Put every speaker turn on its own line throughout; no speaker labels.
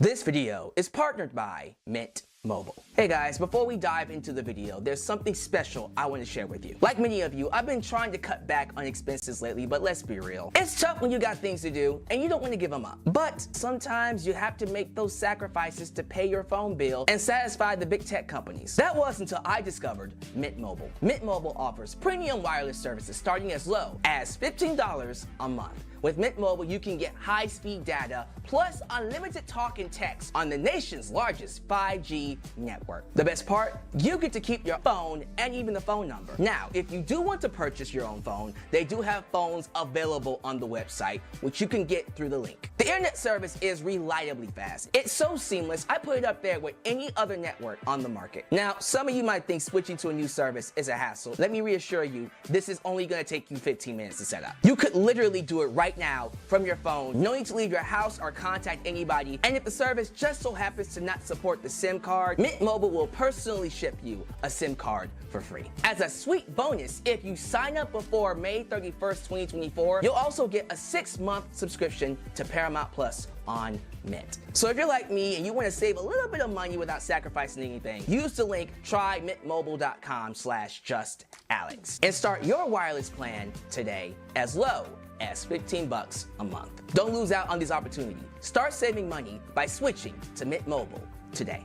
This video is partnered by Mint Mobile. Hey guys, before we dive into the video, there's something special I want to share with you. Like many of you, I've been trying to cut back on expenses lately, but let's be real. It's tough when you got things to do and you don't want to give them up. But sometimes you have to make those sacrifices to pay your phone bill and satisfy the big tech companies. That was until I discovered Mint Mobile. Mint Mobile offers premium wireless services starting as low as $15 a month. With Mint Mobile, you can get high-speed data plus unlimited talk and text on the nation's largest 5G network. The best part? You get to keep your phone and even the phone number. Now, if you do want to purchase your own phone, they do have phones available on the website, which you can get through the link. The internet service is reliably fast. It's so seamless, I put it up there with any other network on the market. Now, some of you might think switching to a new service is a hassle. Let me reassure you, this is only going to take you 15 minutes to set up. You could literally do it right now from your phone. No need to leave your house or contact anybody. And if the service just so happens to not support the SIM card, Mint Mobile will personally ship you a SIM card for free. As a sweet bonus, if you sign up before May 31st, 2024, you'll also get a 6-month subscription to Paramount Plus on Mint. So if you're like me and you want to save a little bit of money without sacrificing anything, use the link trymintmobile.com/justalex and start your wireless plan today as low as $15 a month. Don't lose out on this opportunity. Start saving money by switching to Mint Mobile today.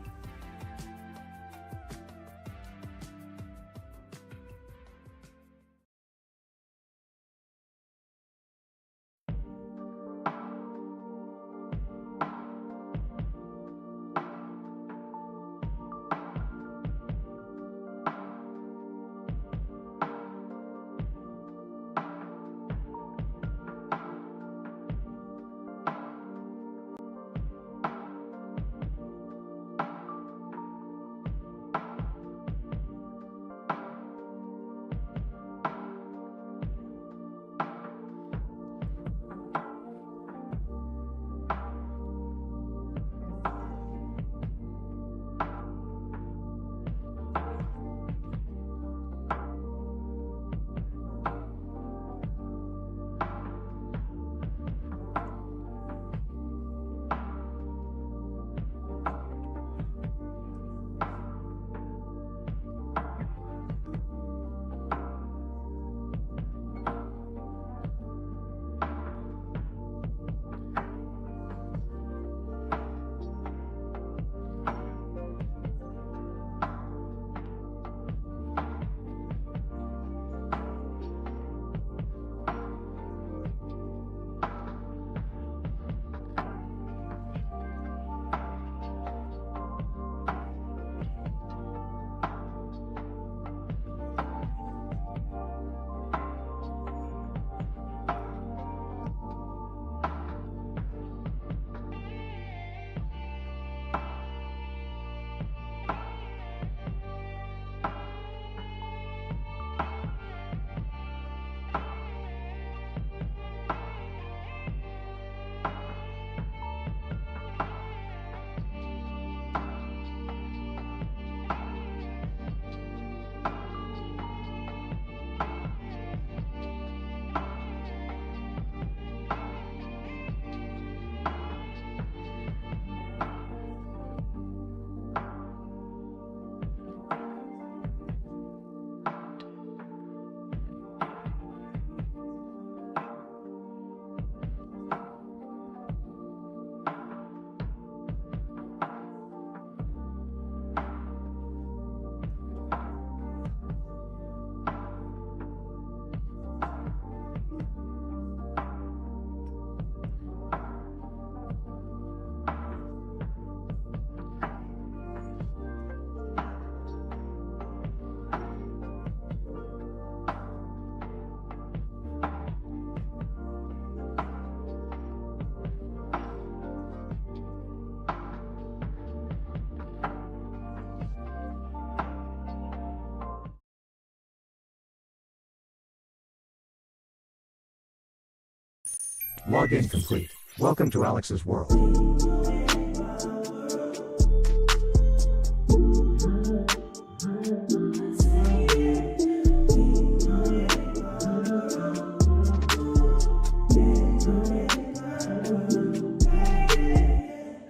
Login complete. Welcome to Alyx's world.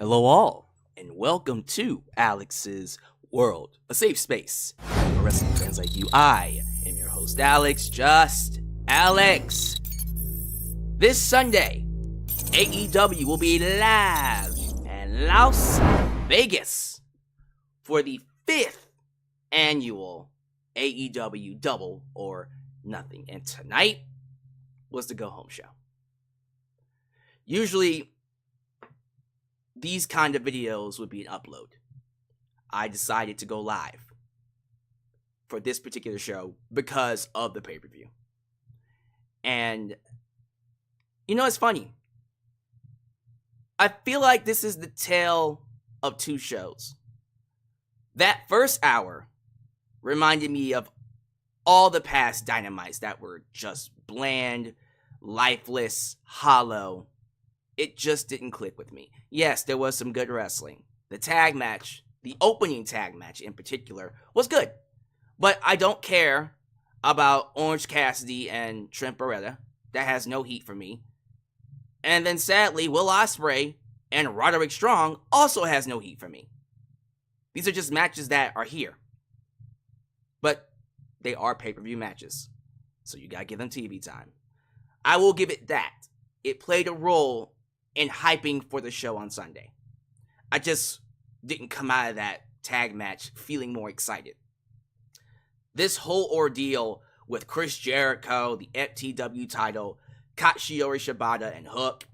Hello all, and welcome to Alyx's World, a safe space for wrestling fans like you. I am your host, Alyx, just Alyx. This Sunday, AEW will be live in Las Vegas for the 5th annual AEW Double or Nothing. And tonight was the go-home show. Usually, these kind of videos would be an upload. I decided to go live for this particular show because of the pay-per-view. And, you know, it's funny. I feel like this is the tale of two shows. That first hour reminded me of all the past Dynamites that were just bland, lifeless, hollow. It just didn't click with me. Yes, there was some good wrestling. The tag match, the opening tag match in particular, was good. But I don't care about Orange Cassidy and Trent Beretta. That has no heat for me. And then sadly, Will Ospreay and Roderick Strong also has no heat for me. These are just matches that are here. But they are pay-per-view matches. So you gotta give them TV time. I will give it that. It played a role in hyping for the show on Sunday. I just didn't come out of that tag match feeling more excited. This whole ordeal with Chris Jericho, the FTW title, Katsuyori Shibata, and Hook,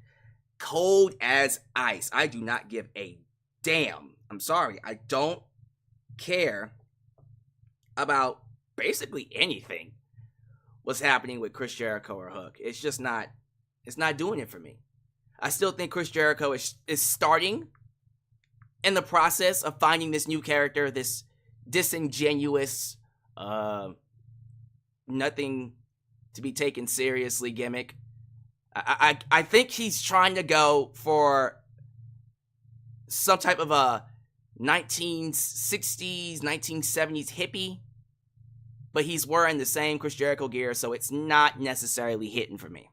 cold as ice. I do not give a damn. I'm sorry. I don't care about basically anything what's happening with Chris Jericho or Hook. It's just not, it's not doing it for me. I still think Chris Jericho is starting in the process of finding this new character, this disingenuous, nothing to be taken seriously gimmick. I think he's trying to go for some type of a 1960s, 1970s hippie, but he's wearing the same Chris Jericho gear, so it's not necessarily hitting for me.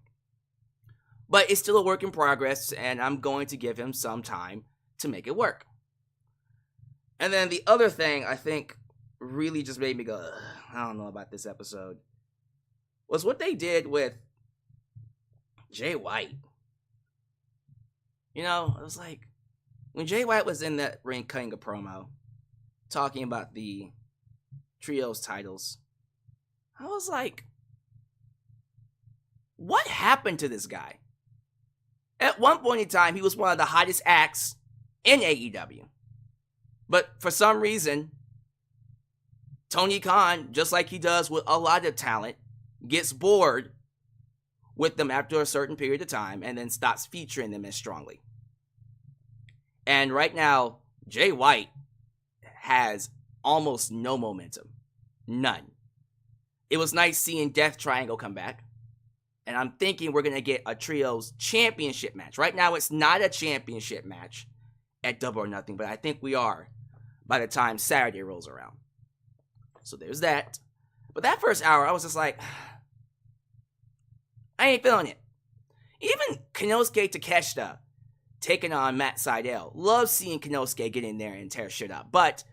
But it's still a work in progress, and I'm going to give him some time to make it work. And then the other thing I think really just made me go, I don't know about this episode, was what they did with Jay White. You know, it was like, when Jay White was in that ring cutting a promo, talking about the trios titles, I was like, what happened to this guy? At one point in time, he was one of the hottest acts in AEW. But for some reason, Tony Khan, just like he does with a lot of talent, gets bored with them after a certain period of time and then stops featuring them as strongly. And right now, Jay White has almost no momentum. None. It was nice seeing Death Triangle come back. And I'm thinking we're going to get a trios championship match. Right now, it's not a championship match at Double or Nothing, but I think we are by the time Saturday rolls around. So there's that. But that first hour, I was just like, I ain't feeling it. Even Konosuke Takeshita taking on Matt Sydal. Love seeing Konosuke get in there and tear shit up. But,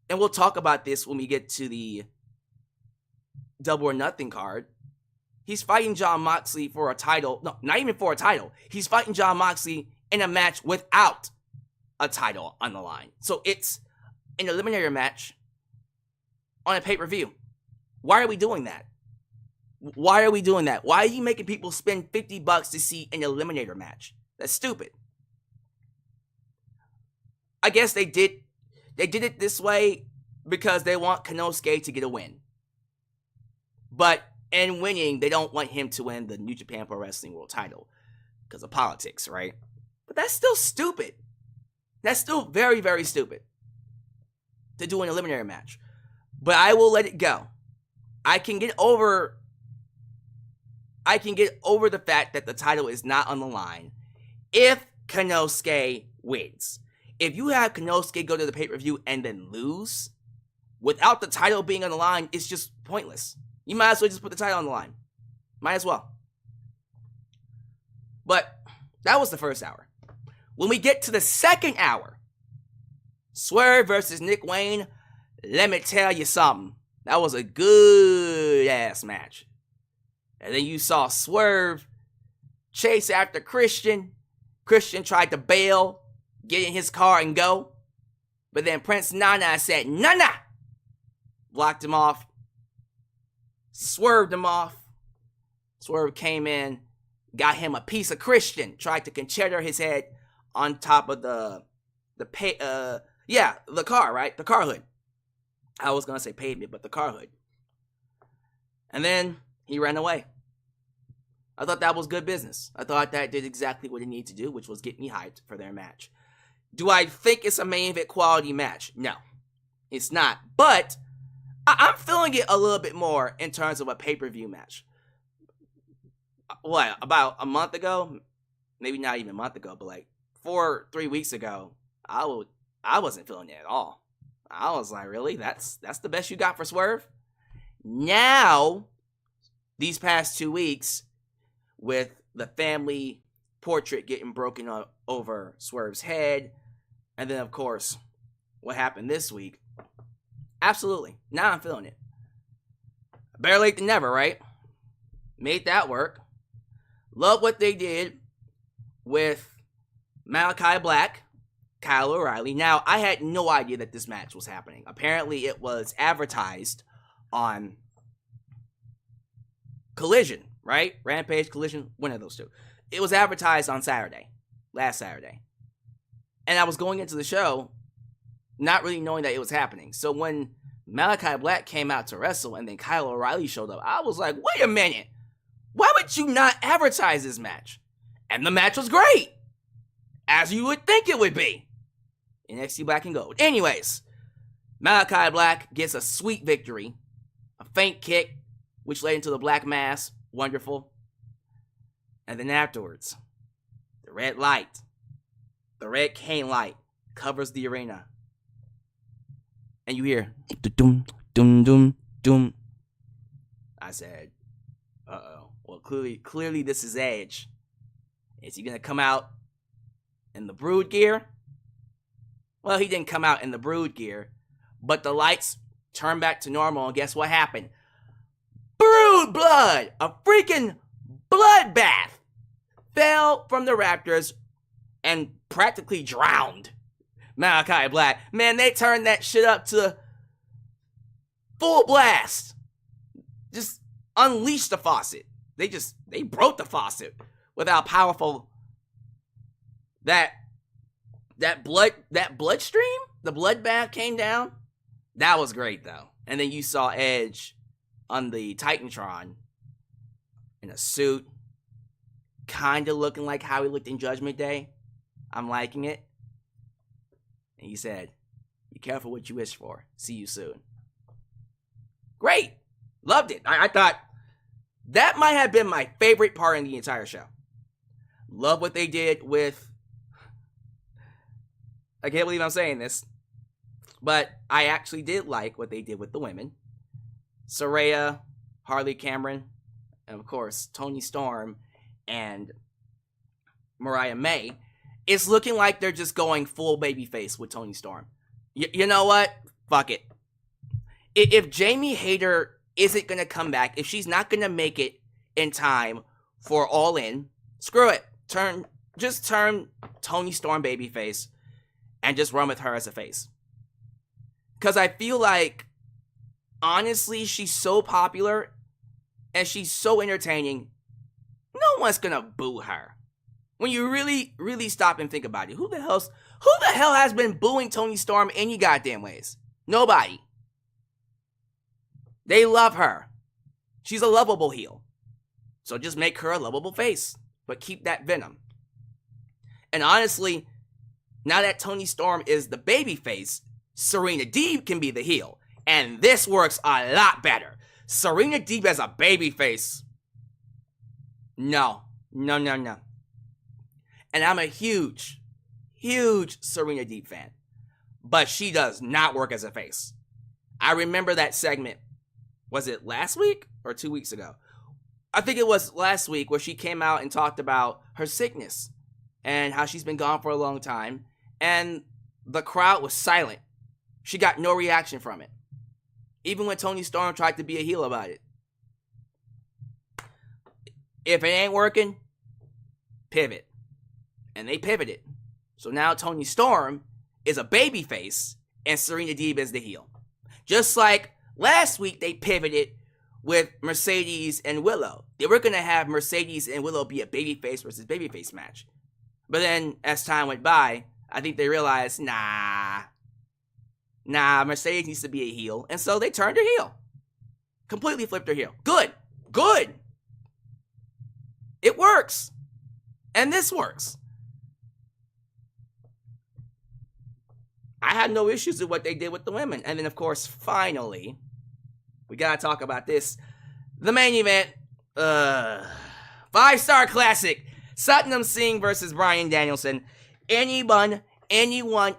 and we'll talk about this when we get to the Double or Nothing card. He's fighting Jon Moxley for a title. No, not even for a title. He's fighting Jon Moxley in a match without a title on the line. So it's an eliminator match on a pay-per-view. Why are we doing that? Why are we doing that? Why are you making people spend $50 to see an eliminator match? That's stupid. I guess they did it this way because they want Konosuke to get a win. But in winning, they don't want him to win the New Japan Pro Wrestling World title because of politics, right? But that's still stupid. That's still very, very stupid to do an eliminator match. But I will let it go. I can get over the fact that the title is not on the line if Konosuke wins. If you have Konosuke go to the pay-per-view and then lose without the title being on the line, it's just pointless. You might as well just put the title on the line. Might as well. But that was the first hour. when we get to the second hour, Swerve versus Nick Wayne, let me tell you something. That was a good-ass match. And then you saw Swerve chase after Christian. Christian tried to bail, get in his car and go. But then Prince Nana said, Nana! Blocked him off. Swerved him off. Swerve came in, got him a piece of Christian, tried to concerto his head on top of the car, right? The car hood. I was going to say pavement, but the car hood. And then he ran away. I thought that was good business. I thought that did exactly what it needed to do, which was get me hyped for their match. Do I think it's a main event quality match? No, it's not. But I'm feeling it a little bit more in terms of a pay-per-view match. What, about a month ago? Maybe not even a month ago, but like 3 weeks ago, I wasn't feeling it at all. I was like, really? That's the best you got for Swerve? Now, these past 2 weeks, with the family portrait getting broken over Swerve's head, and then, of course, what happened this week, absolutely. Now I'm feeling it. Better late than never, right? Made that work. Love what they did with Malakai Black, Kyle O'Reilly. Now, I had no idea that this match was happening. Apparently, it was advertised on Collision, right? Rampage, Collision, one of those two. It was advertised on last Saturday. And I was going into the show not really knowing that it was happening. So when Malakai Black came out to wrestle and then Kyle O'Reilly showed up, I was like, wait a minute. Why would you not advertise this match? And the match was great, as you would think it would be. NXT Black and Gold. Anyways, Malakai Black gets a sweet victory. A feint kick, which led into the Black Mass. Wonderful. And then afterwards, the red light, the red cane light, covers the arena. And you hear, dum, dum, dum, dum. I said, uh-oh. Well, clearly this is Edge. Is he going to come out in the Brood gear? Well, he didn't come out in the Brood gear, but the lights turned back to normal, and guess what happened? Brood blood! A freaking bloodbath! Fell from the Raptors and practically drowned Malakai Black. Man, they turned that shit up to full blast. Just unleashed the faucet. They broke the faucet with how powerful that bloodstream, the bloodbath came down. That was great though. And then you saw Edge on the Titantron in a suit, kind of looking like how he looked in Judgment Day. I'm liking it. And he said, be careful what you wish for. See you soon. Great. Loved it. I thought that might have been my favorite part in the entire show. Love what they did with... I can't believe I'm saying this, but I actually did like what they did with the women. Saraya, Harley Cameron, and of course, Toni Storm and Mariah May. It's looking like they're just going full babyface with Toni Storm. You know what? Fuck it. If Jamie Hayter isn't going to come back, if she's not going to make it in time for All In, screw it. Just turn Toni Storm babyface and just run with her as a face. Because I feel like, honestly, she's so popular and she's so entertaining, no one's going to boo her. When you really, really stop and think about it, who the hell has been booing Toni Storm any goddamn ways? Nobody. They love her. She's a lovable heel. So just make her a lovable face, but keep that venom. And honestly, now that Toni Storm is the baby face, Serena Deeb can be the heel. And this works a lot better. Serena Deeb as a baby face. No. And I'm a huge Serena Deeb fan. But she does not work as a face. I remember that segment. Was it last week or 2 weeks ago? I think it was last week where she came out and talked about her sickness. and how she's been gone for a long time, and the crowd was silent. She got no reaction from it. Even when Toni Storm tried to be a heel about it. If it ain't working, pivot. And they pivoted. So now Toni Storm is a babyface and Serena Deeb is the heel. Just like last week they pivoted with Mercedes and Willow. They were going to have Mercedes and Willow be a babyface versus babyface match. But then as time went by, I think they realized, nah, Mercedes needs to be a heel. And so they turned her heel. Completely flipped her heel. Good. It works. And this works. I had no issues with what they did with the women. And then, of course, finally, we got to talk about this. The main event, 5-star classic, Satnam Singh versus Bryan Danielson. Anyone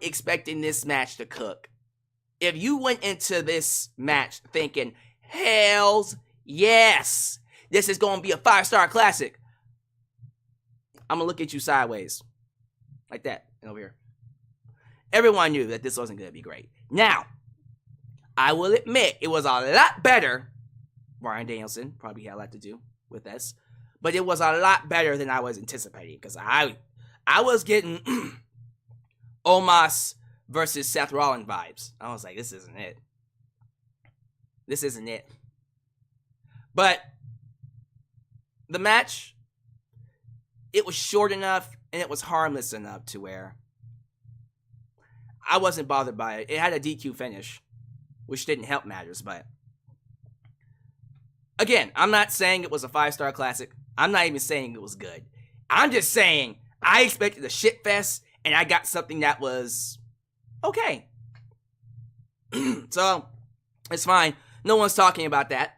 expecting this match to cook? If you went into this match thinking, hells yes, this is going to be a 5-star classic, I'm going to look at you sideways. Like that, over here. Everyone knew that this wasn't going to be great. Now, I will admit, it was a lot better. Bryan Danielson probably had a lot to do with this. But it was a lot better than I was anticipating. Because I was getting Omos versus Seth Rollins vibes. I was like, this isn't it. This isn't it. But the match, it was short enough and it was harmless enough to where I wasn't bothered by it. It had a DQ finish, which didn't help matters, but again, I'm not saying it was a 5-star classic. I'm not even saying it was good. I'm just saying I expected a shit fest, and I got something that was okay. So, it's fine. No one's talking about that.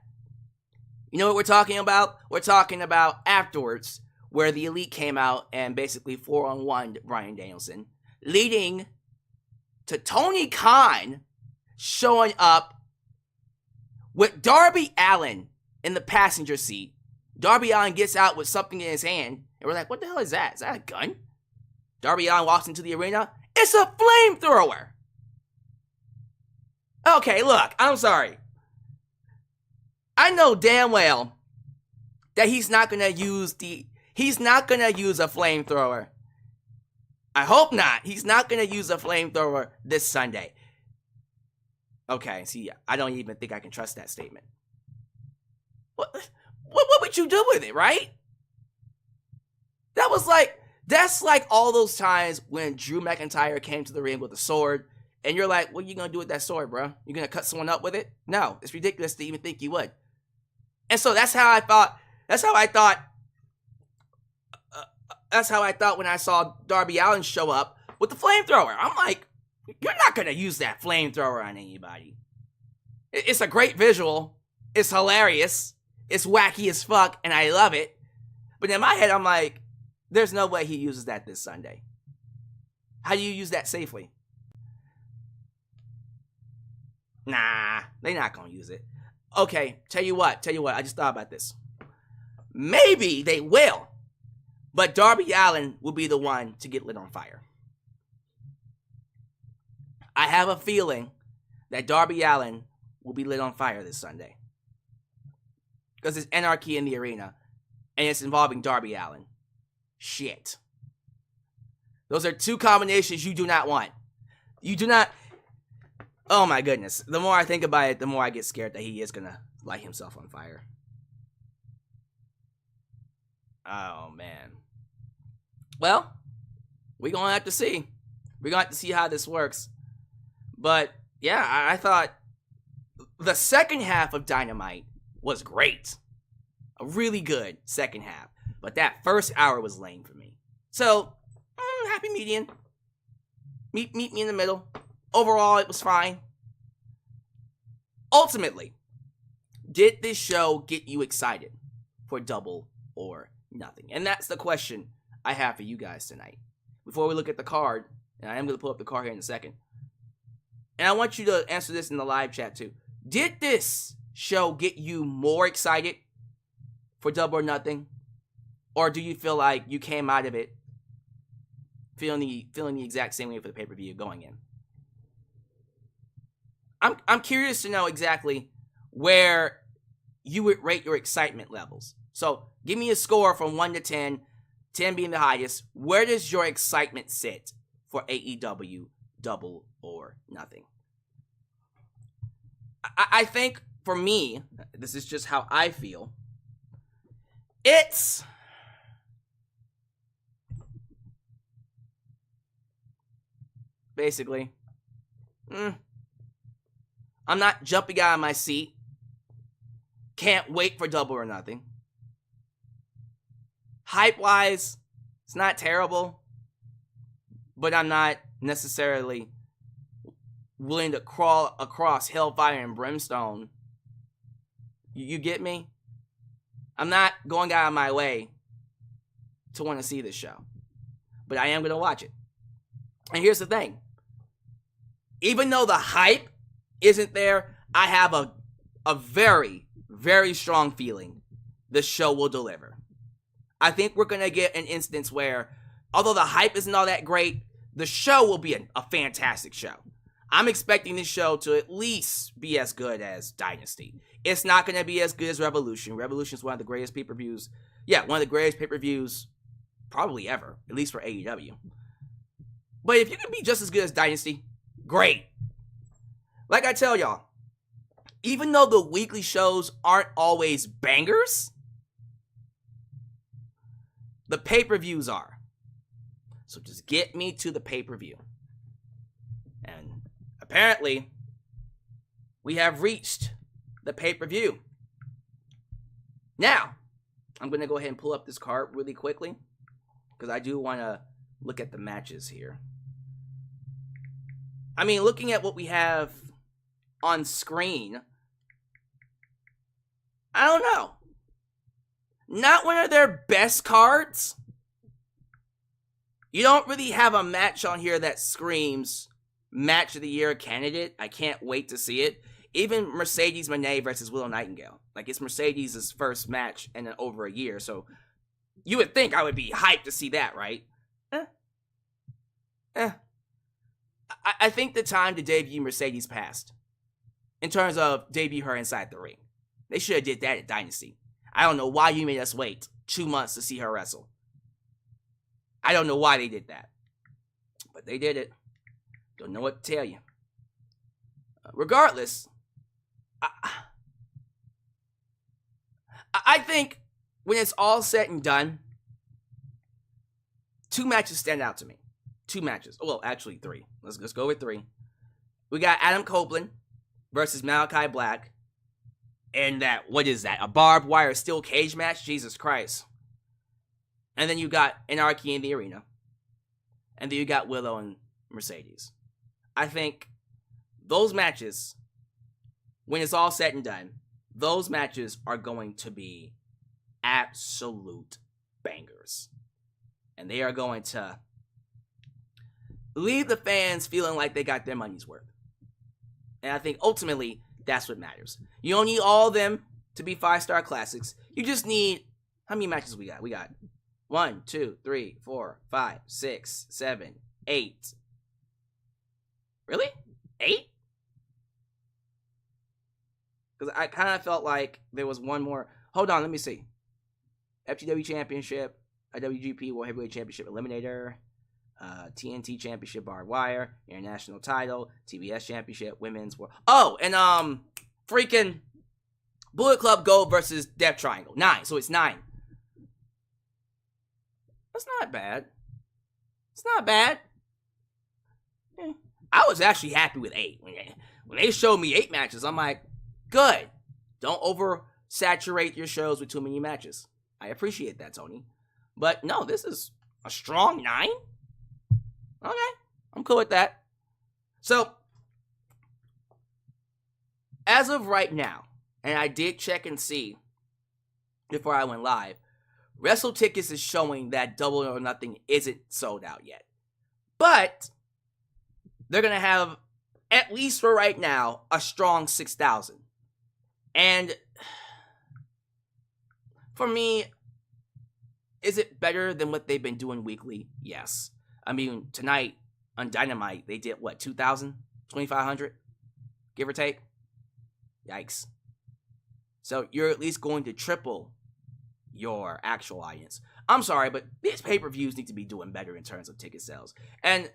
You know what we're talking about? We're talking about afterwards, where the Elite came out and basically 4-on-1'd Bryan Danielson, leading to Tony Khan showing up with Darby Allin in the passenger seat. Darby Allin gets out with something in his hand, and we're like, what the hell is that? Is that a gun? Darby Allin walks into the arena. It's a flamethrower! Okay, look, I'm sorry. I know damn well that he's not gonna use a flamethrower. I hope not. He's not going to use a flamethrower this Sunday. Okay, see, I don't even think I can trust that statement. What would you do with it, right? That's like all those times when Drew McIntyre came to the ring with a sword, and you're like, what are you going to do with that sword, bro? You going to cut someone up with it? No, it's ridiculous to even think you would. And so that's how I thought when I saw Darby Allin show up with the flamethrower. I'm like, you're not going to use that flamethrower on anybody. It's a great visual. It's hilarious. It's wacky as fuck, and I love it. But in my head, I'm like, there's no way he uses that this Sunday. How do you use that safely? Nah, they're not going to use it. Okay, tell you what, I just thought about this. Maybe they will. But Darby Allin will be the one to get lit on fire. I have a feeling that Darby Allin will be lit on fire this Sunday. Because it's anarchy in the arena. And it's involving Darby Allin. Shit. Those are two combinations you do not want. You do not... Oh my goodness. The more I think about it, the more I get scared that he is going to light himself on fire. Oh, man. Well, we're going to have to see. We're going to have to see how this works. But, yeah, I thought the second half of Dynamite was great. A really good second half. But that first hour was lame for me. So, happy median. Meet me in the middle. Overall, it was fine. Ultimately, did this show get you excited for Double or Nothing? And that's the question I have for you guys tonight. Before we look at the card, and I am going to pull up the card here in a second. And I want you to answer this in the live chat too. Did this show get you more excited for Double or Nothing? Or do you feel like you came out of it feeling the exact same way for the pay-per-view going in. I'm curious to know exactly where you would rate your excitement levels. So give me a score from 1 to 10, 10 being the highest. Where does your excitement sit for AEW Double or Nothing? I think for me, this is just how I feel. It's basically, I'm not jumping out of my seat. Can't wait for Double or Nothing. Hype-wise, it's not terrible, but I'm not necessarily willing to crawl across hellfire and brimstone. You get me? I'm not going out of my way to want to see this show, but I am going to watch it. And here's the thing. Even though the hype isn't there, I have a very, very strong feeling the show will deliver. I think we're going to get an instance where, although the hype isn't all that great, the show will be a fantastic show. I'm expecting this show to at least be as good as Dynasty. It's not going to be as good as Revolution. Revolution is one of the greatest pay-per-views. Yeah, one of the greatest pay-per-views probably ever, at least for AEW. But if you can be just as good as Dynasty, great. Like I tell y'all, even though the weekly shows aren't always bangers, the pay-per-views are. So just get me to the pay-per-view. And apparently, we have reached the pay-per-view. Now, I'm going to go ahead and pull up this card really quickly, because I do want to look at the matches here. I mean, looking at what we have on screen, I don't know. Not one of their best cards. You don't really have a match on here that screams match of the year candidate. I can't wait to see it. Even Mercedes Moné versus Willow Nightingale. Like, it's Mercedes' first match in over a year, so you would think I would be hyped to see that, right? I think the time to debut Mercedes passed. In terms of debut her inside the ring. They should have did that at Dynasty. I don't know why you made us wait 2 months to see her wrestle. I don't know why they did that. But they did it. Don't know what to tell you. Regardless, I think when it's all said and done, 2 matches stand out to me. 2 matches. Well, actually 3. Let's go with 3. We got Adam Copeland versus Malakai Black. And what is that? A barbed wire steel cage match? Jesus Christ. And then you got Anarchy in the Arena. And then you got Willow and Mercedes. I think those matches, when it's all said and done, those matches are going to be absolute bangers. And they are going to leave the fans feeling like they got their money's worth. And I think ultimately, that's what matters. You don't need all of them to be 5-star classics. You just need, how many matches we got? We got 1, 2, 3, 4, 5, 6, 7, 8. Really? 8? Because I kind of felt like there was one more. Hold on, let me see. FTW Championship, IWGP World Heavyweight Championship Eliminator, TNT Championship Barbed Wire, International Title, TBS Championship, Women's World. Oh, and freaking Bullet Club Gold versus Death Triangle. 9, so it's 9. That's not bad. It's not bad. I was actually happy with 8. When they showed me 8 matches, I'm like, good. Don't oversaturate your shows with too many matches. I appreciate that, Tony. But no, this is a strong 9. Okay, I'm cool with that. So, as of right now, and I did check and see before I went live, Wrestle Tickets is showing that Double or Nothing isn't sold out yet. But they're going to have, at least for right now, a strong 6,000. And for me, is it better than what they've been doing weekly? Yes. I mean, tonight on Dynamite, they did what, 2,000? 2,500? Give or take? Yikes. So you're at least going to triple your actual audience. I'm sorry, but these pay-per-views need to be doing better in terms of ticket sales. And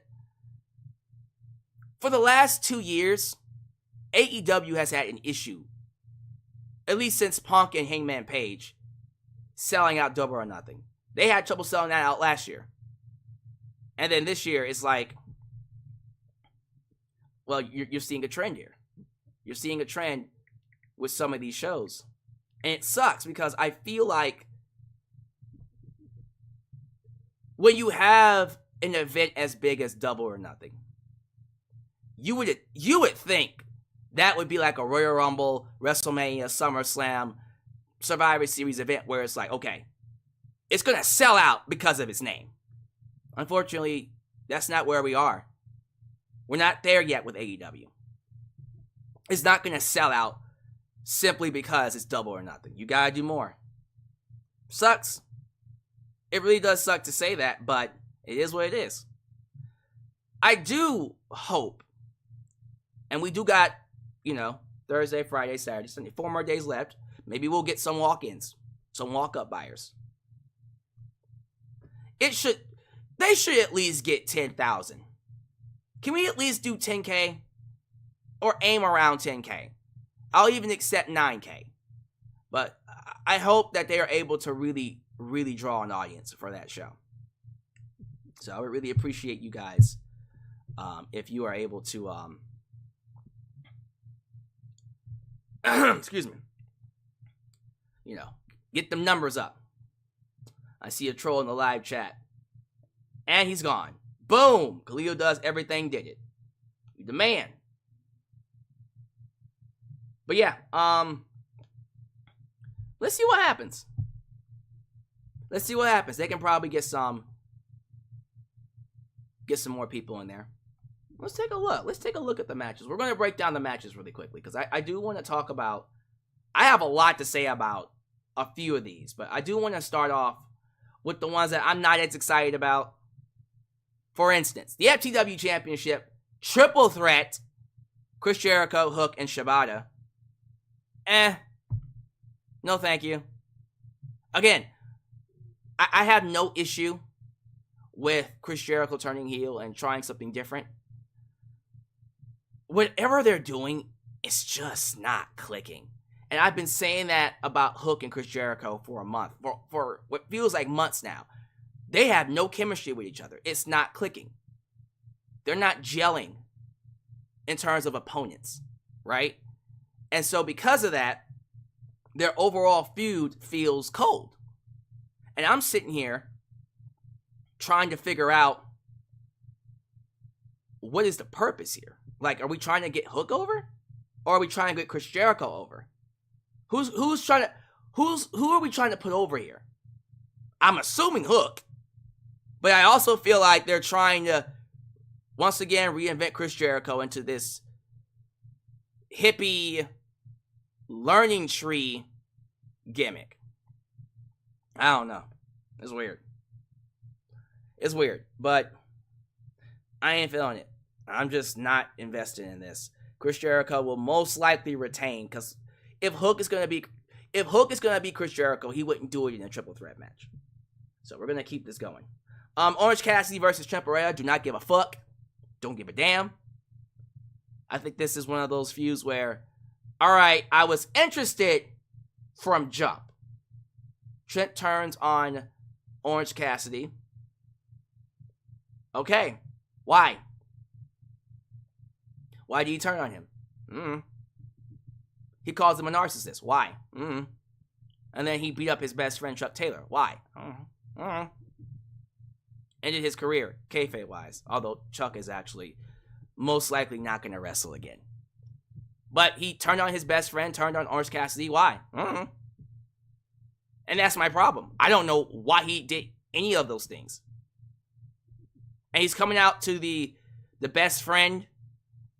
for the last 2 years, AEW has had an issue, at least since Punk and Hangman Page, selling out Double or Nothing. They had trouble selling that out last year. And then this year, it's like, well, you're seeing a trend here. You're seeing a trend with some of these shows. And it sucks because I feel like when you have an event as big as Double or Nothing, you would think that would be like a Royal Rumble, WrestleMania, SummerSlam, Survivor Series event where it's like, okay, it's going to sell out because of its name. Unfortunately, that's not where we are. We're not there yet with AEW. It's not going to sell out simply because it's Double or Nothing. You got to do more. Sucks. It really does suck to say that, but it is what it is. I do hope, and we do got, Thursday, Friday, Saturday, Sunday, 4 more days left. Maybe we'll get some walk-ins, some walk-up buyers. They should at least get 10,000. Can we at least do 10K? Or aim around 10K? I'll even accept 9K. But I hope that they are able to really, really draw an audience for that show. So I would really appreciate you guys if you are able to excuse me, get them numbers up. I see a troll in the live chat. And he's gone. Boom! Khalil does everything, did it. You the man. But yeah, let's see what happens. Let's see what happens. They can probably get some more people in there. Let's take a look. Let's take a look at the matches. We're going to break down the matches really quickly because I do want to talk about... I have a lot to say about a few of these, but I do want to start off with the ones that I'm not as excited about. For instance, the FTW Championship, Triple Threat, Chris Jericho, Hook, and Shibata. No thank you. Again, I have no issue with Chris Jericho turning heel and trying something different. Whatever they're doing, it's just not clicking. And I've been saying that about Hook and Chris Jericho for a month, for what feels like months now. They have no chemistry with each other. It's not clicking. They're not gelling in terms of opponents, right? And so because of that, their overall feud feels cold. And I'm sitting here trying to figure out what is the purpose here. Like, are we trying to get Hook over? Or are we trying to get Chris Jericho over? Who are we trying to put over here? I'm assuming Hook. But I also feel like they're trying to, once again, reinvent Chris Jericho into this hippie learning tree gimmick. I don't know. It's weird. It's weird. But I ain't feeling it. I'm just not invested in this. Chris Jericho will most likely retain, because if Hook is gonna be Chris Jericho, he wouldn't do it in a triple threat match. So we're gonna keep this going. Orange Cassidy versus Trent Beretta. Do not give a fuck. Don't give a damn. I think this is one of those feuds where, alright, I was interested from jump. Trent turns on Orange Cassidy. Okay. Why? Why do you turn on him? He calls him a narcissist. Why? And then he beat up his best friend Chuck Taylor. Why? Ended his career, kayfabe-wise. Although Chuck is actually most likely not going to wrestle again. But he turned on his best friend, turned on Orange Cassidy. Why? And that's my problem. I don't know why he did any of those things. And he's coming out to the best friend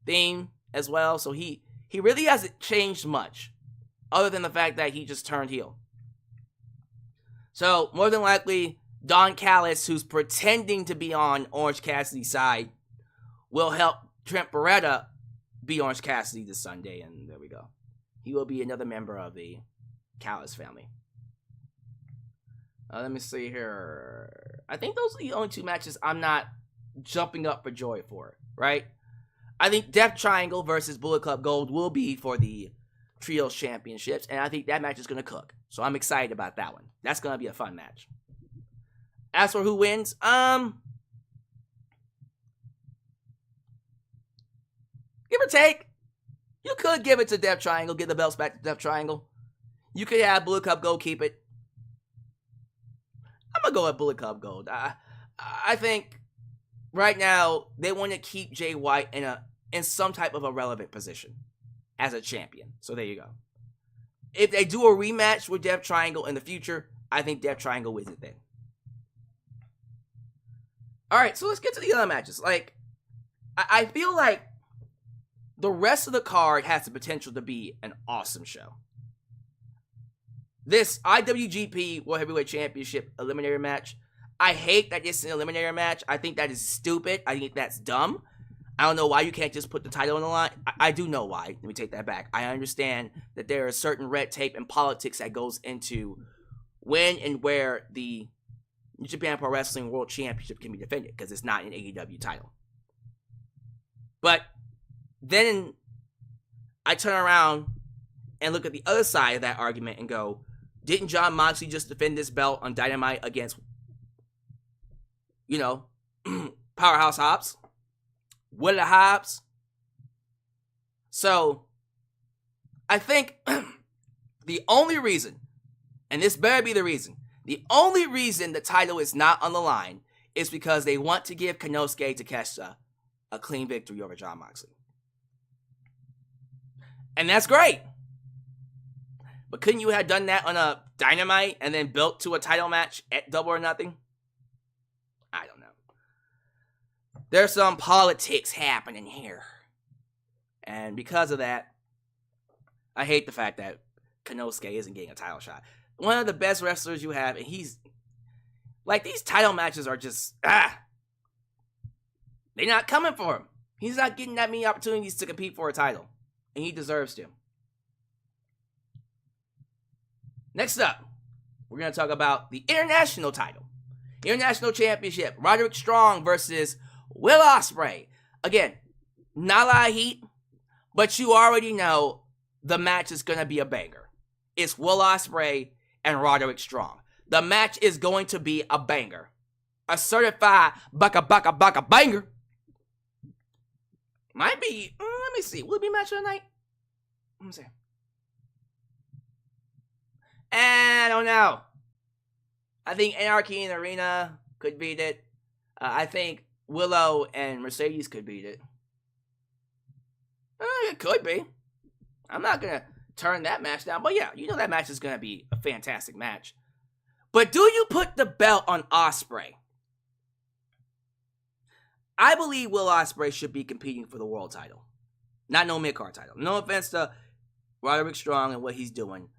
theme as well. So he really hasn't changed much. Other than the fact that he just turned heel. So more than likely, Don Callis, who's pretending to be on Orange Cassidy's side, will help Trent Beretta be Orange Cassidy this Sunday, and there we go. He will be another member of the Callis family. Let me see here. I think those are the only 2 matches I'm not jumping up for joy for, right? I think Death Triangle versus Bullet Club Gold will be for the Trios Championships, and I think that match is going to cook. So I'm excited about that one. That's going to be a fun match. As for who wins, give or take. You could give it to Death Triangle, give the belts back to Death Triangle. You could have Bullet Club Gold keep it. I'm going to go with Bullet Club Gold. I think right now they want to keep Jay White in some type of a relevant position as a champion. So there you go. If they do a rematch with Death Triangle in the future, I think Death Triangle wins it then. Alright, so let's get to the other matches. Like, I feel like the rest of the card has the potential to be an awesome show. This IWGP World Heavyweight Championship eliminator match, I hate that it's an eliminator match. I think that is stupid. I think that's dumb. I don't know why you can't just put the title on the line. I do know why. Let me take that back. I understand that there is certain red tape and politics that goes into when and where the New Japan Pro Wrestling World Championship can be defended, because it's not an AEW title. But then I turn around and look at the other side of that argument and go, didn't Jon Moxley just defend this belt on Dynamite against, Powerhouse Hobbs? Will Hobbs? So, I think the only reason, and this better be the reason, the only reason the title is not on the line is because they want to give Konosuke Takeshita a clean victory over Jon Moxley. And that's great. But couldn't you have done that on a Dynamite and then built to a title match at Double or Nothing? I don't know. There's some politics happening here. And because of that, I hate the fact that Konosuke isn't getting a title shot. One of the best wrestlers you have, and he's... Like, these title matches are just... they're not coming for him. He's not getting that many opportunities to compete for a title. And he deserves to. Next up, we're going to talk about the International title. International Championship. Roderick Strong versus Will Ospreay. Again, not a lot of heat, but you already know the match is going to be a banger. It's Will Ospreay and Roderick Strong. The match is going to be a banger. A certified baka banger. Might be, let me see. Will it be match of the night? Let me see. I don't know. I think Anarchy in the Arena could beat it. I think Willow and Mercedes could beat it. It could be. I'm not going to turn that match down. But yeah, that match is going to be a fantastic match. But do you put the belt on Ospreay? I believe Will Ospreay should be competing for the world title. Not no mid-card title. No offense to Roderick Strong and what he's doing.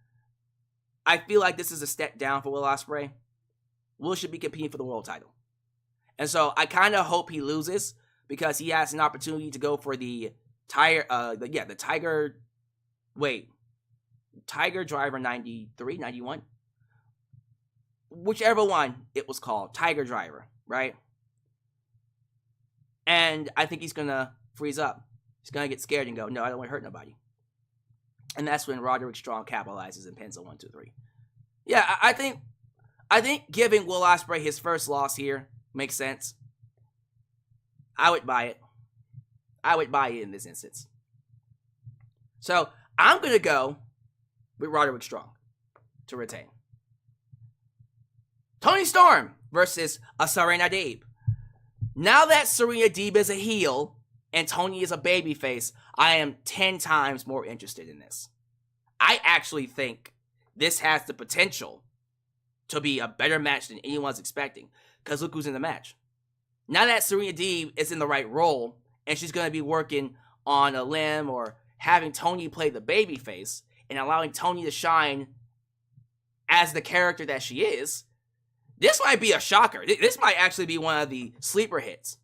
I feel like this is a step down for Will Ospreay. Will should be competing for the world title. And so I kind of hope he loses, because he has an opportunity to go for the Tiger Driver 93, 91. Whichever one it was called. Tiger Driver, right? And I think he's going to freeze up. He's going to get scared and go, no, I don't want to hurt nobody. And that's when Roderick Strong capitalizes and pins a 1, 2, 3. Yeah, I think giving Will Ospreay his first loss here makes sense. I would buy it. I would buy it in this instance. So, I'm going to go with Roderick Strong to retain. Toni Storm versus Serena Deeb. Now that Serena Deeb is a heel and Toni is a babyface, I am 10 times more interested in this. I actually think this has the potential to be a better match than anyone's expecting. Because look who's in the match. Now that Serena Deeb is in the right role, and she's going to be working on a limb or having Toni play the babyface and allowing Toni to shine as the character that she is, This might be a shocker. This might actually be one of the sleeper hits.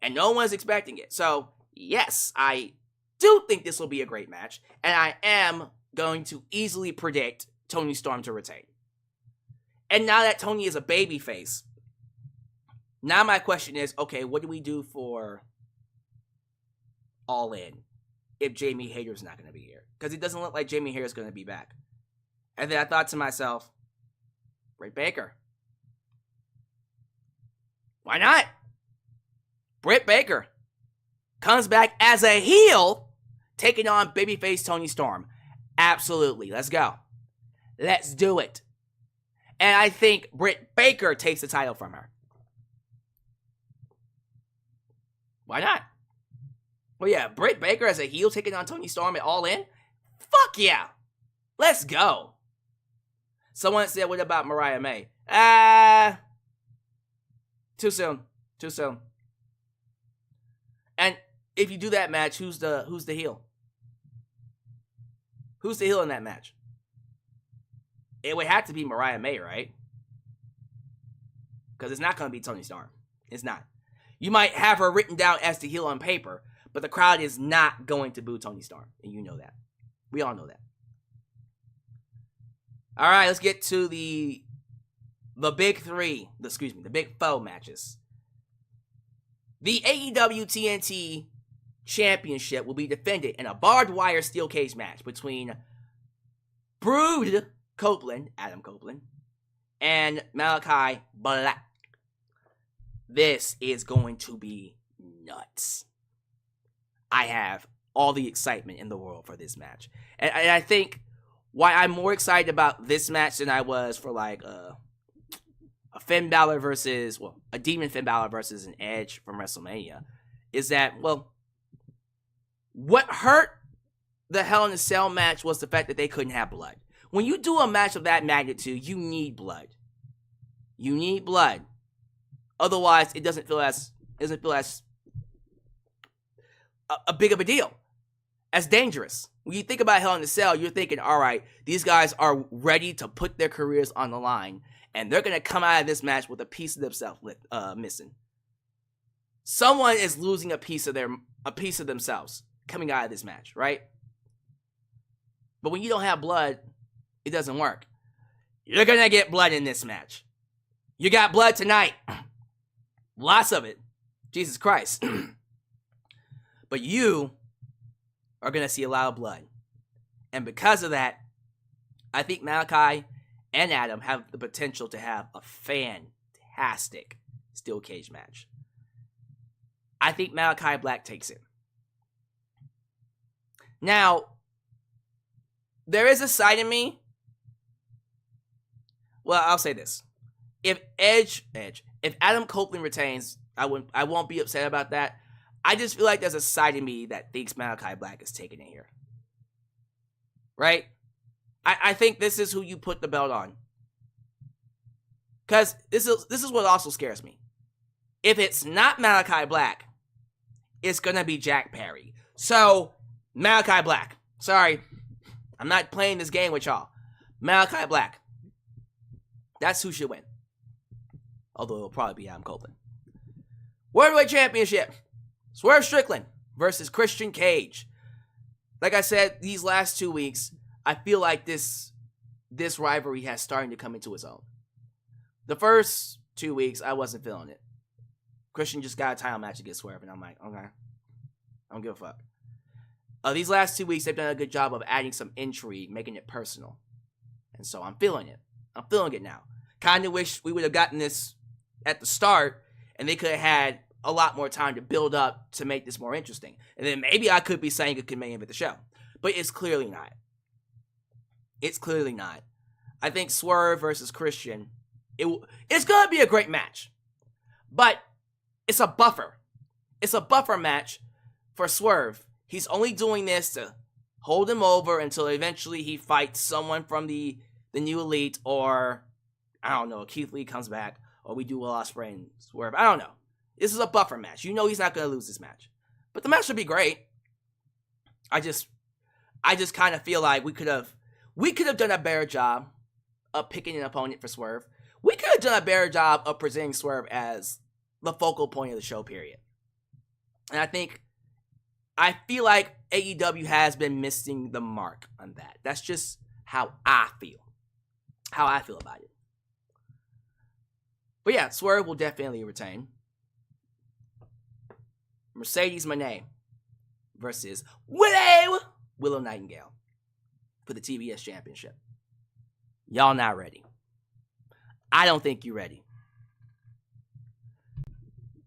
And no one's expecting it. So, yes, I do think this will be a great match. And I am going to easily predict Toni Storm to retain. And now that Toni is a babyface, now my question is, okay, what do we do for All In if Jamie Hayter's not going to be here? Because it doesn't look like Jamie Hayter's going to be back. And then I thought to myself, Britt Baker. Why not? Britt Baker comes back as a heel, taking on babyface Toni Storm. Absolutely. Let's go. Let's do it. And I think Britt Baker takes the title from her. Why not? Well, yeah, Britt Baker as a heel taking on Toni Storm at All In? Fuck yeah. Let's go. Someone said, what about Mariah May? Too soon. Too soon. And if you do that match, who's the heel? Who's the heel in that match? It would have to be Mariah May, right? Because it's not going to be Toni Storm. It's not. You might have her written down as the heel on paper, but the crowd is not going to boo Toni Storm. And you know that. We all know that. All right, let's get to the big three. The big four matches. The AEW TNT Championship will be defended in a barbed wire steel cage match between Brood Copeland, Adam Copeland, and Malakai Black. This is going to be nuts. I have all the excitement in the world for this match. And I think why I'm more excited about this match than I was for like a Finn Balor versus, well, a Demon Finn Balor versus an Edge from WrestleMania is that, well, what hurt the Hell in a Cell match was the fact that they couldn't have blood. When you do a match of that magnitude, you need blood. You need blood. Otherwise, it doesn't feel as a big of a deal, as dangerous. When you think about Hell in a Cell, you're thinking, all right, these guys are ready to put their careers on the line, and they're going to come out of this match with a piece of themselves missing. Someone is losing a piece of themselves coming out of this match, right? But when you don't have blood, it doesn't work. You're going to get blood in this match. You got blood tonight. Lots of it. Jesus Christ. But you are going to see a lot of blood. And because of that, I think Malakai and Adam have the potential to have a fantastic steel cage match. I think Malakai Black takes it. Now, there is a side of me. Well, I'll say this. If if Adam Copeland retains, I won't be upset about that. I just feel like there's a side of me that thinks Malakai Black is taking it here. Right? I think this is who you put the belt on. Because this is what also scares me. If it's not Malakai Black, it's going to be Jack Perry. So, Malakai Black. Sorry. I'm not playing this game with y'all. Malakai Black. That's who should win. Although it'll probably be Adam Copeland. Worldwide Championship. Swerve Strickland versus Christian Cage. Like I said, these last 2 weeks, I feel like this rivalry has started to come into its own. The first 2 weeks, I wasn't feeling it. Christian just got a title match against Swerve, and I'm like, okay, I don't give a fuck. These last 2 weeks, they've done a good job of adding some intrigue, making it personal. And so I'm feeling it. I'm feeling it now. Kind of wish we would have gotten this at the start, and they could have had a lot more time to build up to make this more interesting. And then maybe I could be saying it could main event the show. But it's clearly not. It's clearly not. I think Swerve versus Christian, it's going to be a great match. But it's a buffer. It's a buffer match for Swerve. He's only doing this to hold him over until eventually he fights someone from the New Elite, or, I don't know, Keith Lee comes back, or we do Will Ospreay and Swerve. I don't know. This is a buffer match. You know he's not going to lose this match. But the match should be great. I just kind of feel like we could have done a better job of picking an opponent for Swerve. We could have done a better job of presenting Swerve as the focal point of the show, period. And I feel like AEW has been missing the mark on that. That's just how I feel. How I feel about it. But yeah, Swerve will definitely retain. Mercedes Moné versus Willow Nightingale for the TBS Championship. Y'all not ready. I don't think you're ready.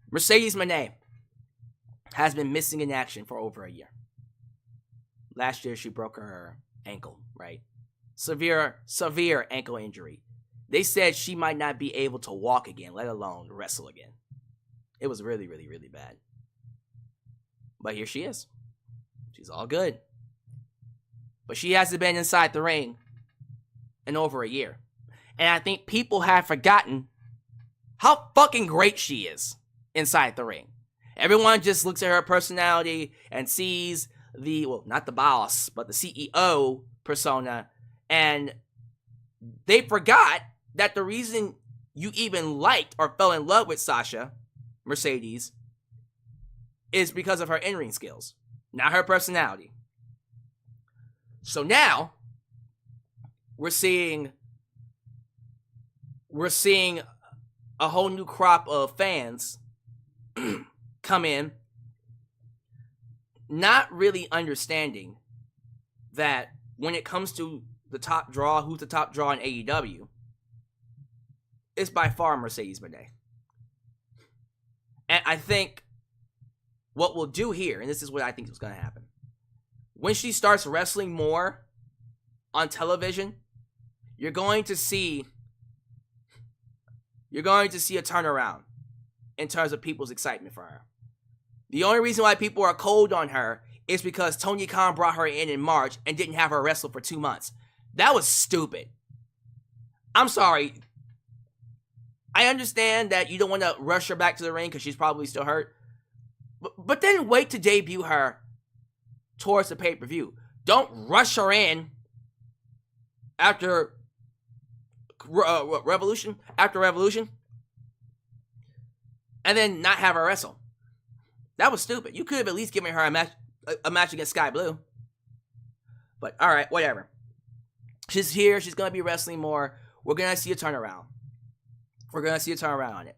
Mercedes Moné has been missing in action for over a year. Last year, she broke her ankle, right? Severe ankle injury. They said she might not be able to walk again, let alone wrestle again. It was really, really, really bad. But here she is. She's all good. But she hasn't been inside the ring in over a year. And I think people have forgotten how fucking great she is inside the ring. Everyone just looks at her personality and sees not the boss, but the CEO persona. And they forgot that the reason you even liked or fell in love with Sasha Mercedes is because of her in-ring skills, not her personality. So now we're seeing a whole new crop of fans come in, not really understanding that when it comes to the top draw, who's the top draw in AEW, it's by far Mercedes Moné. And I think what we'll do here, and this is what I think is going to happen, when she starts wrestling more on television, you're going to see a turnaround in terms of people's excitement for her. The only reason why people are cold on her is because Tony Khan brought her in March and didn't have her wrestle for 2 months. That was stupid. I'm sorry. I understand that you don't want to rush her back to the ring because she's probably still hurt. But then wait to debut her towards the pay-per-view. Don't rush her in after Revolution, and then not have her wrestle. That was stupid. You could have at least given her a match against Sky Blue. But all right, whatever. She's here. She's going to be wrestling more. We're going to see a turnaround. On it.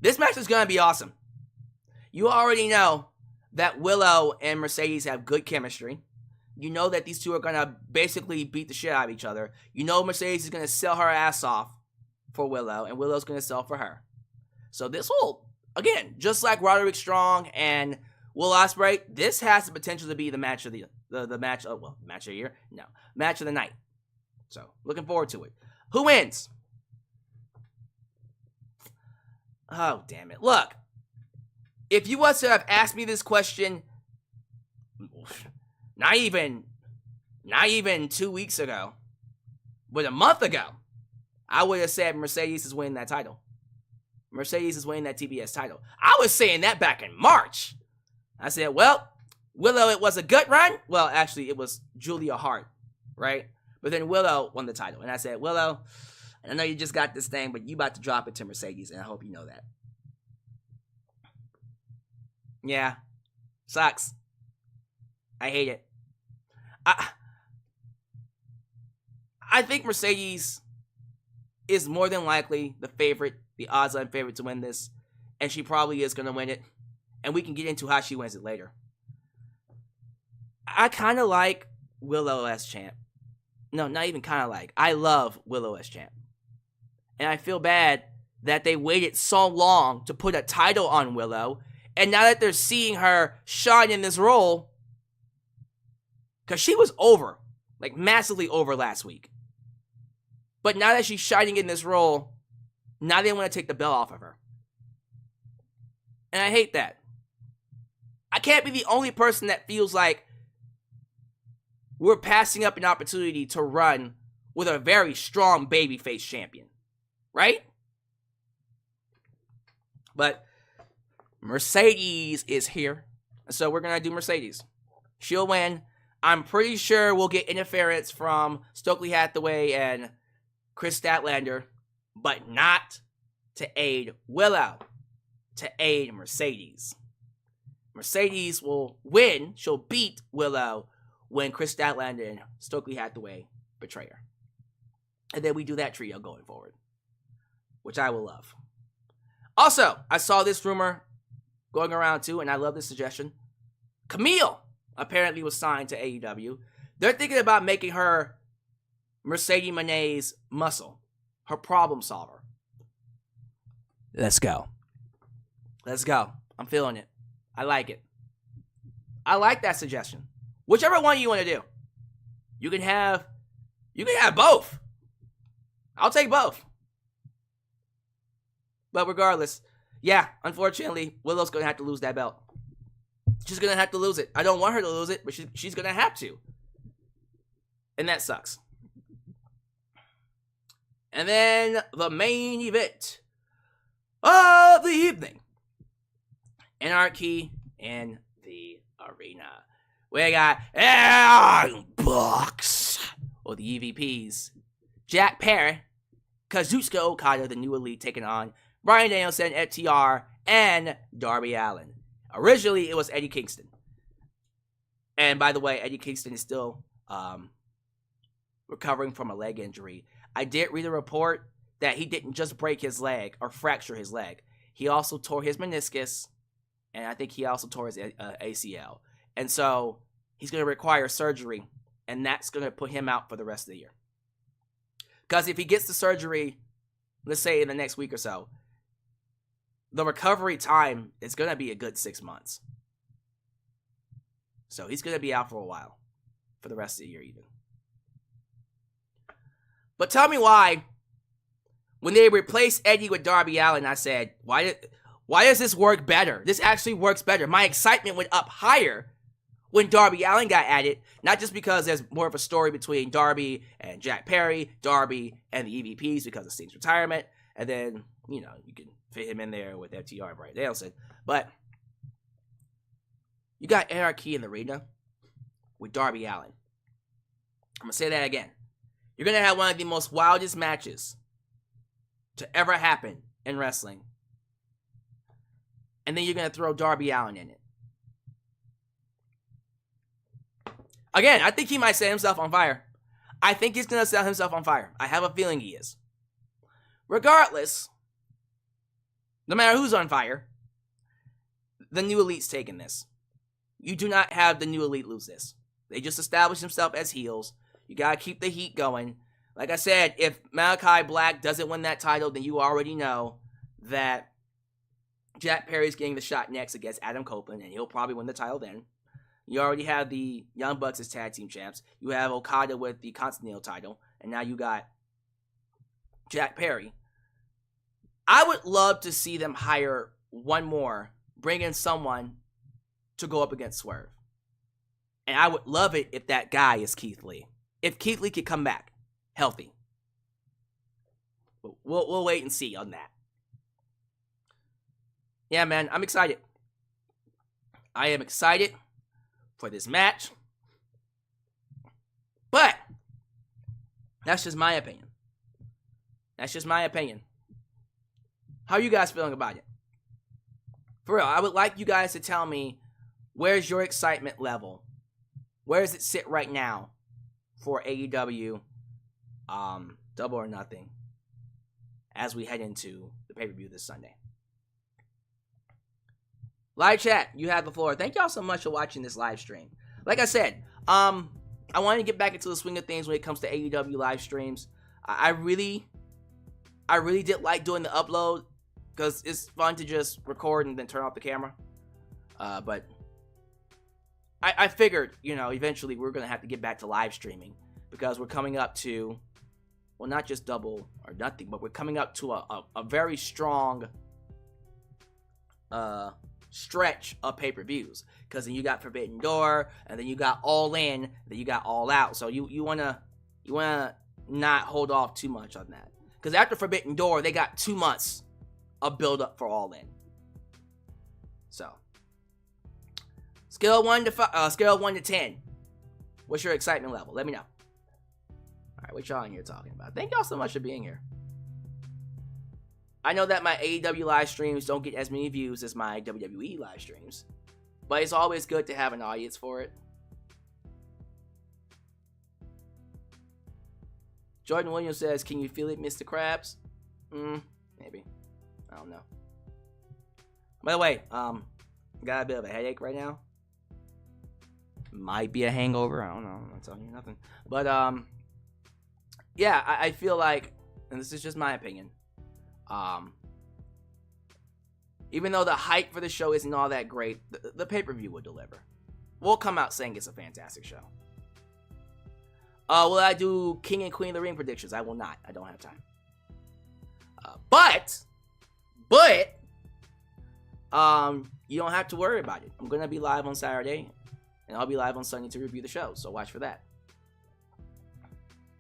This match is going to be awesome. You already know that Willow and Mercedes have good chemistry. You know that these two are going to basically beat the shit out of each other. You know Mercedes is going to sell her ass off for Willow, and Willow's going to sell for her. So this will, again, just like Roderick Strong and Will Ospreay, this has the potential to be the match of the match of the year? No. Match of the night. So, looking forward to it. Who wins? Oh, damn it. Look, if you was to have asked me this question not even 2 weeks ago, but a month ago, I would have said Mercedes is winning that title. Mercedes is winning that TBS title. I was saying that back in March. I said, well, Willow, it was a gut run. Well, actually, it was Julia Hart, right? But then Willow won the title. And I said, Willow, I know you just got this thing, but you about to drop it to Mercedes, and I hope you know that. Yeah. Sucks. I hate it. I think Mercedes is more than likely the favorite, the odds-on favorite to win this, and she probably is going to win it, and we can get into how she wins it later. I kind of like Willow as champ. No, not even kind of like. I love Willow as champ. And I feel bad that they waited so long to put a title on Willow, and now that they're seeing her shine in this role, because she was over, like massively over last week. But now that she's shining in this role, now they want to take the belt off of her. And I hate that. I can't be the only person that feels like we're passing up an opportunity to run with a very strong babyface champion. Right? But Mercedes is here. So we're going to do Mercedes. She'll win. I'm pretty sure we'll get interference from Stokely Hathaway and Chris Statlander but not to aid Willow, to aid Mercedes. Mercedes will win. She'll beat Willow when Chris Statlander and Stokely Hathaway betray her. And then we do that trio going forward, which I will love. Also, I saw this rumor going around too, and I love this suggestion. Camille apparently was signed to AEW. They're thinking about making her Mercedes Moné's muscle, her problem solver. Let's go. Let's go. I'm feeling it. I like it. I like that suggestion. Whichever one you want to do. You can have both. I'll take both. But regardless, yeah, unfortunately, Willow's going to have to lose that belt. She's going to have to lose it. I don't want her to lose it, but she's going to have to. And that sucks. And then the main event of the evening. Anarchy in the arena. We got Bucks, or the EVPs. Jack Perry, Kazuchika Okada, the new elite, taking on Bryan Danielson, FTR, and Darby Allin. Originally, it was Eddie Kingston. And by the way, Eddie Kingston is still recovering from a leg injury. I did read a report that he didn't just break his leg or fracture his leg. He also tore his meniscus, and I think he also tore his ACL. And so he's going to require surgery, and that's going to put him out for the rest of the year. Because if he gets the surgery, let's say in the next week or so, the recovery time is going to be a good 6 months. So he's going to be out for a while, for the rest of the year even. But tell me why, when they replaced Eddie with Darby Allin, I said, why does this work better? This actually works better. My excitement went up higher when Darby Allin got added, not just because there's more of a story between Darby and Jack Perry, Darby and the EVPs because of Sting's retirement, and then, you know, you can fit him in there with FTR and Bryan Danielson, but you got Anarchy in the arena with Darby Allin. I'm going to say that again. You're going to have one of the most wildest matches to ever happen in wrestling. And then you're going to throw Darby Allin in it. Again, I think he might set himself on fire. I think he's going to set himself on fire. I have a feeling he is. Regardless, no matter who's on fire, the New Elite's taking this. You do not have the New Elite lose this. They just established themselves as heels. You got to keep the heat going. Like I said, if Malakai Black doesn't win that title, then you already know that Jack Perry's getting the shot next against Adam Copeland, and he'll probably win the title then. You already have the Young Bucks as tag team champs. You have Okada with the Continental title, and now you got Jack Perry. I would love to see them hire one more, bring in someone to go up against Swerve. And I would love it if that guy is Keith Lee. If Keith Lee could come back healthy. We'll wait and see on that. Yeah, man, I'm excited. I am excited for this match. But that's just my opinion. That's just my opinion. How are you guys feeling about it? For real, I would like you guys to tell me, where's your excitement level? Where does it sit right now for AEW Double or Nothing as we head into the pay-per-view this Sunday? Live chat, you have the floor. Thank y'all so much for watching this live stream. Like I said, I wanted to get back into the swing of things when it comes to AEW live streams. I really did like doing the upload because it's fun to just record and then turn off the camera. But I figured, you know, eventually we're going to have to get back to live streaming because we're coming up to, well, not just Double or Nothing, but we're coming up to a very strong stretch of pay-per-views, because then you got Forbidden Door, and then you got All In, then you got All Out. So you wanna not hold off too much on that, because after Forbidden Door they got 2 months of build up for All In. So scale 1 to 10, what's your excitement level? Let me know. All right, what y'all in here talking about? Thank y'all so much for being here. I know that my AEW live streams don't get as many views as my WWE live streams, but it's always good to have an audience for it. Jordan Williams says, "Can you feel it, Mr. Krabs?" Maybe. I don't know. By the way, got a bit of a headache right now. Might be a hangover. I don't know. I'm not telling you nothing. But yeah, I feel like, and this is just my opinion, even though the hype for the show isn't all that great, the pay-per-view will deliver. We'll come out saying it's a fantastic show. Will I do King and Queen of the Ring predictions? I will not. I don't have time. But you don't have to worry about it. I'm gonna be live on Saturday, and I'll be live on Sunday to review the show. So watch for that.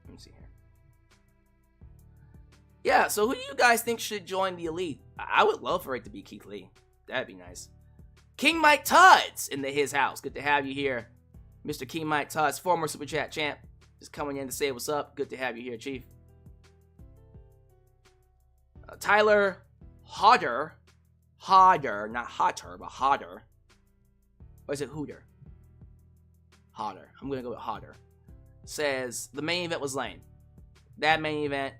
Let me see here. Yeah. So who do you guys think should join the Elite? I would love for it to be Keith Lee. That'd be nice. King Mike Tudds in his house. Good to have you here, Mr. King Mike Tudds, former Super Chat champ. Just coming in to say what's up. Good to have you here, Chief. Tyler Hodder, not Hotter, but Hodder. Or is it Hooter? Hodder. I'm gonna go with Hodder. Says the main event was lame. That main event.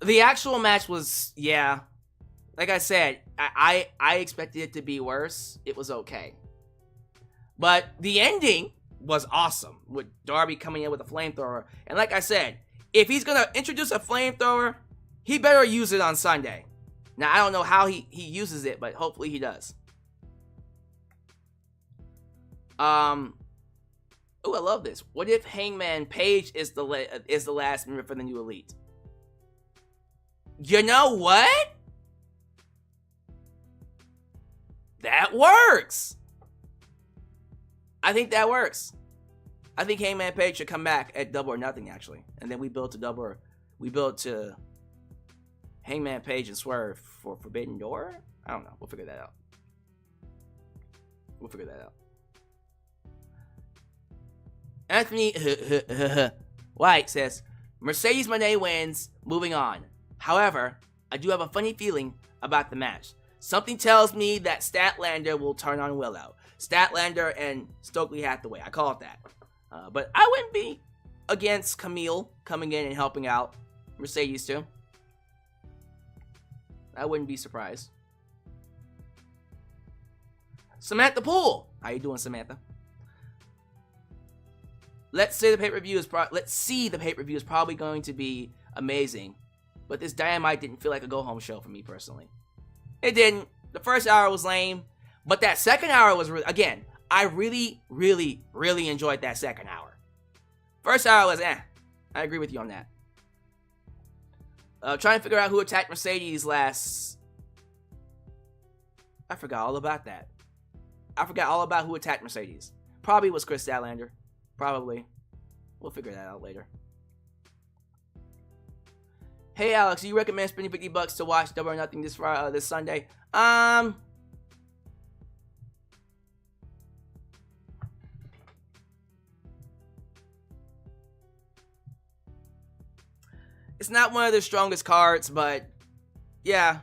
The actual match was, yeah. Like I said, I expected it to be worse. It was okay. But the ending was awesome, with Darby coming in with a flamethrower. And like I said, if he's gonna introduce a flamethrower, he better use it on Sunday. Now, I don't know how he uses it, but hopefully he does. Oh, I love this. What if Hangman Page is the last member for the new Elite? You know what? That works. I think that works. I think Hangman Page should come back at Double or Nothing, actually. And then we build to Hangman Page and Swerve for Forbidden Door? I don't know. We'll figure that out. Anthony White says, Mercedes Moné wins, moving on. However, I do have a funny feeling about the match. Something tells me that Statlander will turn on Willow. Statlander and Stokely Hathaway. I call it that. But I wouldn't be against Camille coming in and helping out Mercedes too. I wouldn't be surprised. Samantha Poole. How you doing, Samantha? Let's see the pay-per-view is probably going to be amazing. But this Dynamite didn't feel like a go-home show for me personally. It didn't. The first hour was lame. But that second hour was, again, I really, really, really enjoyed that second hour. First hour was, I agree with you on that. Trying to figure out who attacked Mercedes last. I forgot all about that. I forgot all about who attacked Mercedes. Probably was Chris Statlander. Probably. We'll figure that out later. Hey Alex, do you recommend spending $50 to watch Double or Nothing this Sunday? It's not one of the strongest cards, but yeah,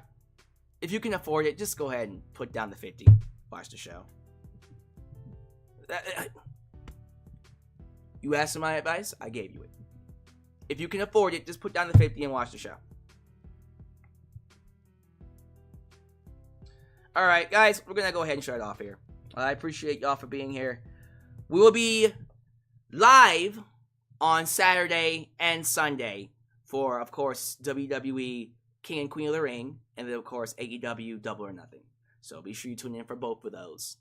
if you can afford it, just go ahead and put down the 50. Watch the show. You asked for my advice, I gave you it. If you can afford it, just put down the 50 and watch the show. Alright, guys, we're going to go ahead and shut it off here. I appreciate y'all for being here. We will be live on Saturday and Sunday for, of course, WWE King and Queen of the Ring, and then, of course, AEW Double or Nothing. So be sure you tune in for both of those.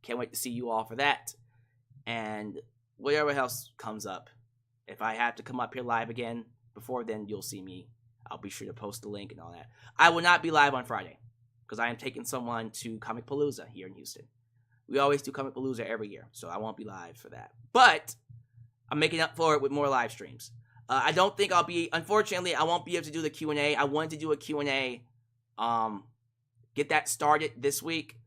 Can't wait to see you all for that. And whatever else comes up. If I have to come up here live again, before then, you'll see me. I'll be sure to post the link and all that. I will not be live on Friday, because I am taking someone to Comic Palooza here in Houston. We always do Comic Palooza every year, so I won't be live for that. But I'm making up for it with more live streams. I don't think I'll be, unfortunately, I won't be able to do the Q&A. I wanted to do a Q&A, get that started this week.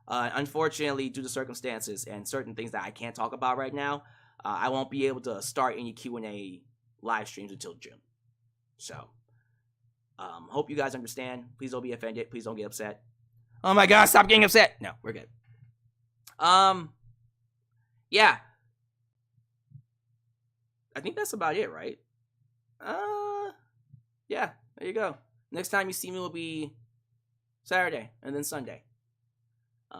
Unfortunately, due to circumstances and certain things that I can't talk about right now, I won't be able to start any Q&A live streams until June. So, Hope you guys understand. Please don't be offended. Please don't get upset. Oh my God, stop getting upset. No, we're good. Yeah. I think that's about it, right? Yeah, there you go. Next time you see me will be Saturday and then Sunday.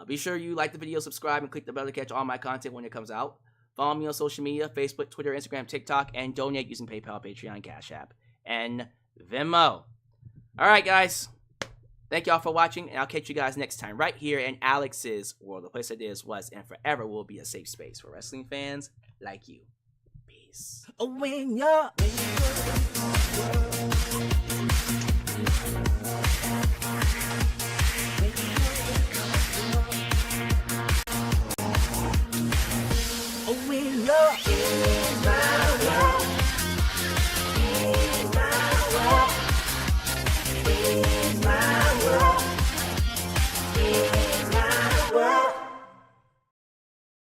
Be sure you like the video, subscribe, and click the bell to catch all my content when it comes out. Follow me on social media, Facebook, Twitter, Instagram, TikTok, and donate using PayPal, Patreon, Cash App, and Venmo. All right, guys. Thank y'all for watching, and I'll catch you guys next time right here in Alyx's world, the place that is, was, and forever will be a safe space for wrestling fans like you. Peace.
When you're